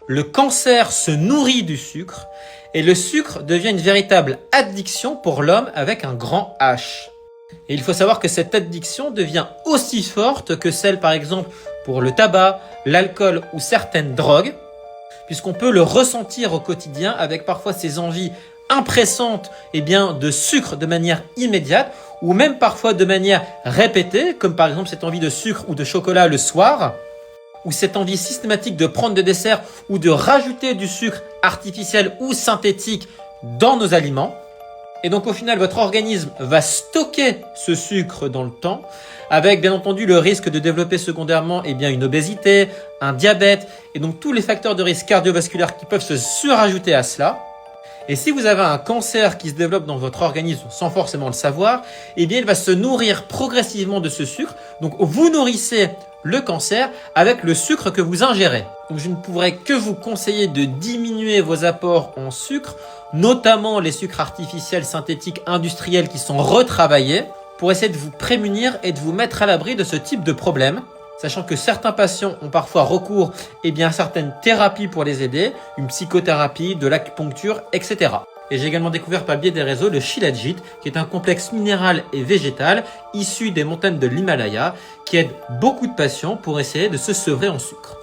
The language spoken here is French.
le cancer se nourrit du sucre et le sucre devient une véritable addiction pour l'homme avec un grand H. Et il faut savoir que cette addiction devient aussi forte que celle par exemple pour le tabac, l'alcool ou certaines drogues, puisqu'on peut le ressentir au quotidien avec parfois ces envies impressantes de sucre de manière immédiate ou même parfois de manière répétée, comme par exemple cette envie de sucre ou de chocolat le soir, ou cette envie systématique de prendre des desserts ou de rajouter du sucre artificiel ou synthétique dans nos aliments. Et donc au final, votre organisme va stocker ce sucre dans le temps, avec bien entendu le risque de développer secondairement une obésité, un diabète, et donc tous les facteurs de risque cardiovasculaire qui peuvent se surajouter à cela. Et si vous avez un cancer qui se développe dans votre organisme sans forcément le savoir, il va se nourrir progressivement de ce sucre. Donc vous nourrissez le cancer avec le sucre que vous ingérez. Donc je ne pourrais que vous conseiller de diminuer vos apports en sucre, notamment les sucres artificiels, synthétiques, industriels qui sont retravaillés, pour essayer de vous prémunir et de vous mettre à l'abri de ce type de problème. Sachant que certains patients ont parfois recours à certaines thérapies pour les aider, une psychothérapie, de l'acupuncture, etc. Et j'ai également découvert par le biais des réseaux le Shilajit, qui est un complexe minéral et végétal issu des montagnes de l'Himalaya, qui aide beaucoup de patients pour essayer de se sevrer en sucre.